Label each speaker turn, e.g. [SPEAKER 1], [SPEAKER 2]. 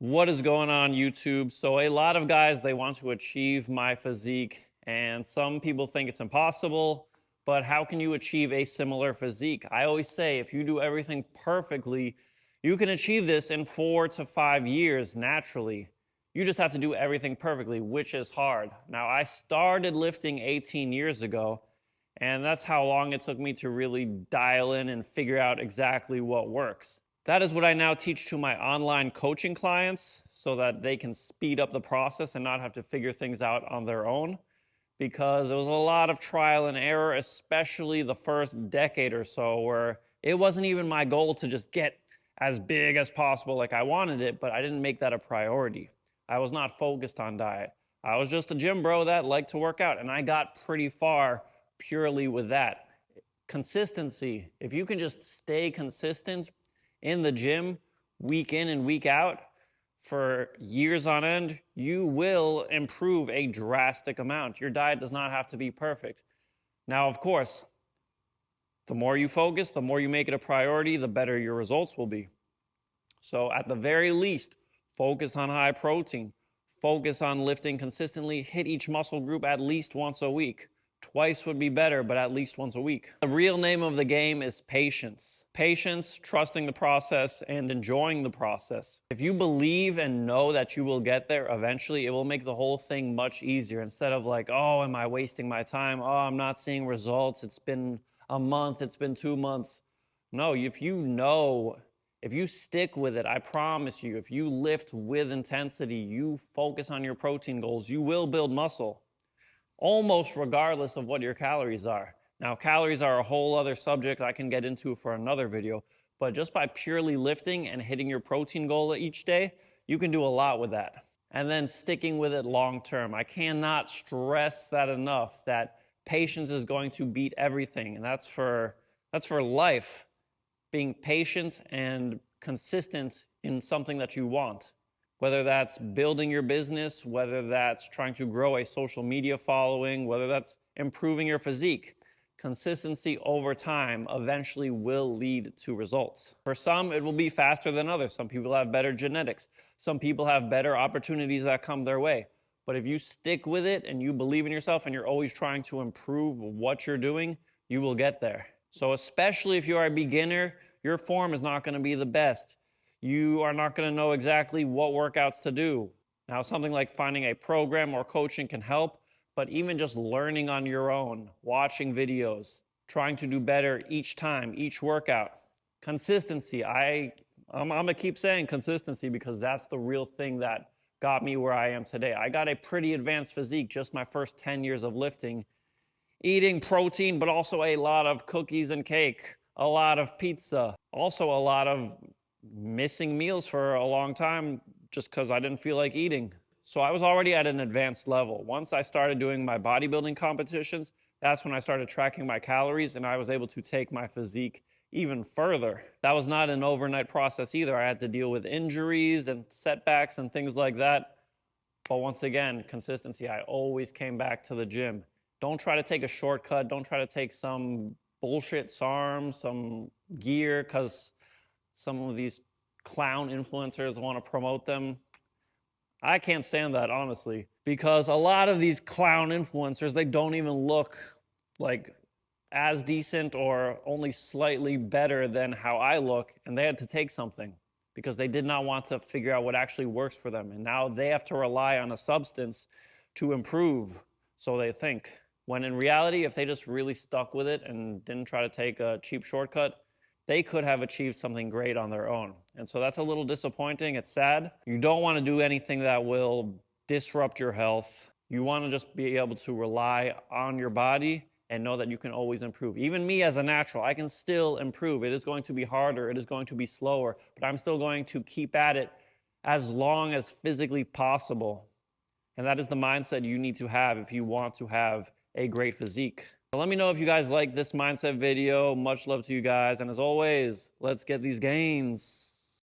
[SPEAKER 1] What is going on, YouTube? So a lot of guys, they want to achieve my physique, and some people think it's impossible, but how can you achieve a similar physique? I always say if you do everything perfectly, you can achieve this in 4 to 5 years naturally. You just have to do everything perfectly, which is hard. Now, I started lifting 18 years ago, and that's how long it took me to really dial in and figure out exactly what works. That is what I now teach to my online coaching clients so that they can speed up the process and not have to figure things out on their own, because there was a lot of trial and error, especially the first decade or so, where it wasn't even my goal to just get as big as possible like I wanted it, but I didn't make that a priority. I was not focused on diet. I was just a gym bro that liked to work out, and I got pretty far purely with that. Consistency. If you can just stay consistent in the gym week in and week out for years on end, you will improve a drastic amount. Your diet does not have to be perfect. Now, of course, the more you focus, the more you make it a priority, the better your results will be. So at the very least, focus on high protein, focus on lifting consistently, hit each muscle group at least once a week. Twice would be better, but at least once a week. The real name of the game is patience. Patience, trusting the process, and enjoying the process. If you believe and know that you will get there eventually, it will make the whole thing much easier. Instead of like, oh, am I wasting my time? Oh, I'm not seeing results. It's been a month. It's been 2 months. No, if you stick with it, I promise you, if you lift with intensity, you focus on your protein goals, you will build muscle, almost regardless of what your calories are. Now, calories are a whole other subject I can get into for another video, but just by purely lifting and hitting your protein goal each day, you can do a lot with that. And then sticking with it long term. I cannot stress that enough, that patience is going to beat everything, and that's for life. Being patient and consistent in something that you want. Whether that's building your business, whether that's trying to grow a social media following, whether that's improving your physique. Consistency over time eventually will lead to results. For some, it will be faster than others. Some people have better genetics. Some people have better opportunities that come their way. But if you stick with it and you believe in yourself and you're always trying to improve what you're doing, you will get there. So especially if you are a beginner, your form is not going to be the best. You are not going to know exactly what workouts to do. Now, something like finding a program or coaching can help, but even just learning on your own, watching videos, trying to do better each time, each workout. Consistency. I'm going to keep saying consistency because that's the real thing that got me where I am today. I got a pretty advanced physique just my first 10 years of lifting, eating protein, but also a lot of cookies and cake, a lot of pizza, also a lot of missing meals for a long time just because I didn't feel like eating. So I was already at an advanced level. Once I started doing my bodybuilding competitions, that's when I started tracking my calories and I was able to take my physique even further. That was not an overnight process either. I had to deal with injuries and setbacks and things like that. But once again, consistency. I always came back to the gym. Don't try to take a shortcut. Don't try to take some bullshit SARM, some gear, because some of these clown influencers want to promote them. I can't stand that, honestly, because a lot of these clown influencers, they don't even look like as decent or only slightly better than how I look, and they had to take something because they did not want to figure out what actually works for them, and now they have to rely on a substance to improve, so they think. When in reality, if they just really stuck with it and didn't try to take a cheap shortcut, they could have achieved something great on their own. And so that's a little disappointing. It's sad. You don't want to do anything that will disrupt your health. You want to just be able to rely on your body and know that you can always improve. Even me as a natural, I can still improve. It is going to be harder. It is going to be slower, but I'm still going to keep at it as long as physically possible. And that is the mindset you need to have if you want to have a great physique. Let me know if you guys like this mindset video. Much love to you guys. And as always, let's get these gains.